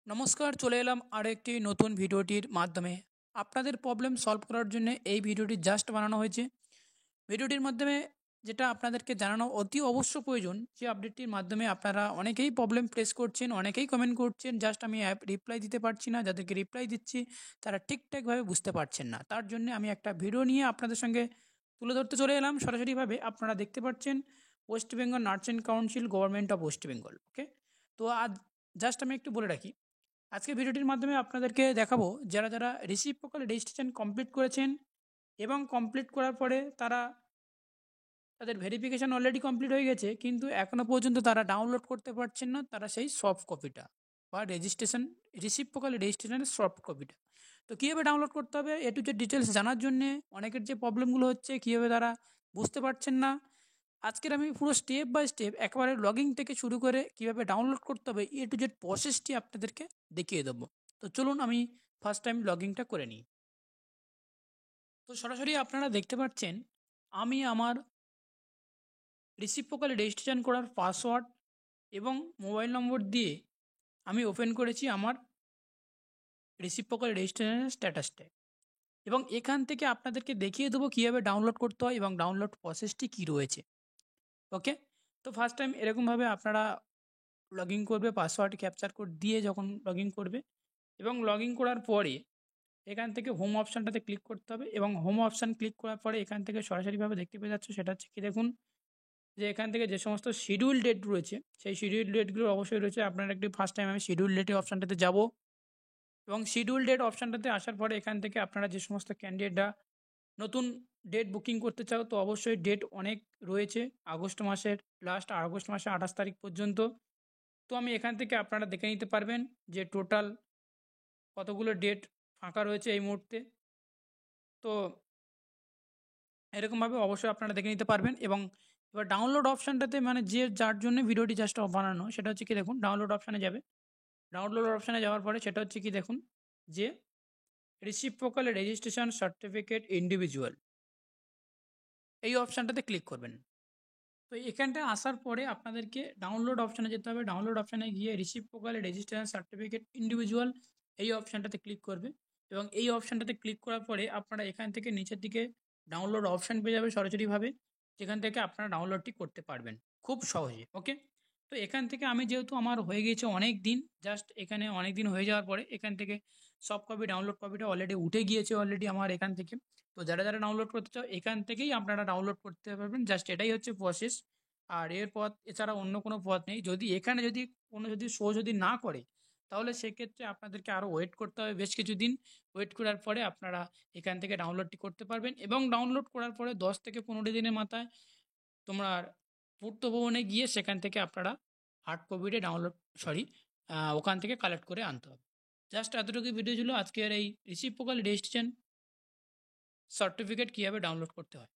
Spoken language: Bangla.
নমস্কার, চলে এলাম আরেকটি নতুন ভিডিওটির মাধ্যমে। আপনাদের প্রবলেম সলভ করার জন্য এই ভিডিওটি জাস্ট বানানো হয়েছে। ভিডিওটির মাধ্যমে যেটা আপনাদেরকে জানানো অতি অবশ্য প্রয়োজন, যে আপডেটটির মাধ্যমে আপনারা অনেকেই প্রবলেম ফেস করছেন, অনেকেই কমেন্ট করছেন, জাস্ট আমি রিপ্লাই দিতে পারছি না। যাদেরকে রিপ্লাই দিচ্ছি তারা ঠিকঠাকভাবে বুঝতে পারছেন না, তার জন্য আমি একটা ভিডিও নিয়ে আপনাদের সঙ্গে তুলে ধরতে চলে এলাম সরাসরিভাবে। আপনারা দেখতে পাচ্ছেন West Bengal nursing council, government of West Bengal. Okay, তো আজ জাস্ট আমি একটু বলে রাখি, আজকে ভিডিওটির মাধ্যমে আপনাদেরকে দেখাবো যারা যারা রিসিপ্রোকাল রেজিস্ট্রেশন কমপ্লিট করেছেন এবং কমপ্লিট করার পরে তাদের ভেরিফিকেশান অলরেডি কমপ্লিট হয়ে গেছে, কিন্তু এখনও পর্যন্ত তারা ডাউনলোড করতে পারছেন না তারা সেই সফট কপিটা বা রিসিপ্রোকাল রেজিস্ট্রেশনের সফট কপিটা। তো কীভাবে ডাউনলোড করতে হবে এ টু জেড ডিটেলস জানার জন্যে, অনেকের যে প্রবলেমগুলো হচ্ছে কীভাবে তারা বুঝতে পারছেন না, আজকের আমি পুরো স্টেপ বাই স্টেপ একেবারে লগইন থেকে শুরু করে কীভাবে ডাউনলোড করতে হবে এ টু জেড প্রসেসটি আপনাদেরকে দেখিয়ে দেবো। তো চলুন আমি ফার্স্ট টাইম লগইনটা করে নিই। তো সরাসরি আপনারা দেখতে পাচ্ছেন আমি আমার রিসিপ্রোকাল রেজিস্ট্রেশন করার পাসওয়ার্ড এবং মোবাইল নম্বর দিয়ে আমি ওপেন করেছি আমার রিসিপ্রোকাল রেজিস্ট্রেশনের স্ট্যাটাসটা, এবং এখান থেকে আপনাদেরকে দেখিয়ে দেবো কীভাবে ডাউনলোড করতে হয় এবং ডাউনলোড প্রসেসটি কী রয়েছে। ওকে, তো ফার্স্ট টাইম এরকমভাবে আপনারা লগ ইন করবে পাসওয়ার্ড ক্যাপচার কোড দিয়ে, যখন লগ ইন করবে এবং লগ ইন করার পরে এখান থেকে হোম অপশানটাতে ক্লিক করতে হবে, এবং হোম অপশান ক্লিক করার পরে এখান থেকে সরাসরিভাবে দেখতে পেয়ে যাচ্ছে সেটা হচ্ছে কি, দেখুন যে এখান থেকে যে সমস্ত শিডিউল ডেট রয়েছে সেই শিডিউল ডেটগুলো অবশ্যই রয়েছে। আপনারা একটি ফার্স্ট টাইম আমি শিডিউল ডেটের অপশানটাতে যাব, এবং শিডিউল ডেট অপশানটাতে আসার পরে এখান থেকে আপনারা যে সমস্ত ক্যান্ডিডেটরা নতুন ডেট বুকিং করতে চাও, তো অবশ্যই ডেট অনেক রয়েছে আগস্ট মাসের লাস্ট, আগস্ট মাসের 28 তারিখ পর্যন্ত। তো আমি এখান থেকে আপনারা দেখে নিতে পারবেন যে টোটাল কতগুলো ডেট ফাঁকা রয়েছে এই মুহূর্তে। তো এরকমভাবে অবশ্যই আপনারা দেখে নিতে পারবেন, এবং এবার ডাউনলোড অপশানটাতে মানে যার জন্য ভিডিওটি জাস্ট বানানো সেটা হচ্ছে কি, দেখুন ডাউনলোড অপশানে যাবে। ডাউনলোড অপশানে যাওয়ার পরে সেটা হচ্ছে কি, দেখুন যে রিসিপ্রোকাল রেজিস্ট্রেশন সার্টিফিকেট ইন্ডিভিজুয়াল, এই অপশানটাতে ক্লিক করবেন। তো এখানটা আসার পরে আপনাদেরকে ডাউনলোড অপশানে যেতে হবে। ডাউনলোড অপশানে গিয়ে রিসিপ্রোকাল রেজিস্ট্রেশন সার্টিফিকেট ইন্ডিভিজুয়াল এই অপশানটাতে ক্লিক করবে, এবং এই অপশানটাতে ক্লিক করার পরে আপনারা এখান থেকে নিচের দিকে ডাউনলোড অপশান পেয়ে যাবে সরাসরিভাবে, যেখান থেকে আপনারা ডাউনলোডটি করতে পারবেন খুব সহজে। ওকে, তো এখান থেকে আমি যেহেতু আমার হয়ে গিয়েছে অনেক দিন, জাস্ট এখানে অনেক দিন হয়ে যাওয়ার পরে এখান থেকে সফট কপি ডাউনলোড কপিটা অলরেডি উঠে গিয়েছে অলরেডি আমার এখান থেকে। তো যারা যারা ডাউনলোড করতে চাও এখান থেকেই আপনারা ডাউনলোড করতে পারবেন, জাস্ট এটাই হচ্ছে প্রসেস। আর এর পথ এছাড়া অন্য কোনো পথ নেই। যদি এখানে যদি শো যদি না করে, তাহলে সেক্ষেত্রে আপনাদেরকে আরও ওয়েট করতে হবে, বেশ কিছুদিন ওয়েট করার পরে আপনারা এখান থেকে ডাউনলোডটি করতে পারবেন, এবং ডাউনলোড করার পরে 10 থেকে 15 দিনের মাথায় তোমার পূর্ত ভবনে গিয়ে সেখান থেকে আপনারা হার্ড কপিটা ওখান থেকে কালেক্ট করে আনতে হবে। জাস্ট এতটুকুই ভিডিও ছিল আজকের এই রিসিপ্রোকাল রেজিস্ট্রেশন সার্টিফিকেট কীভাবে ডাউনলোড করতে হয়।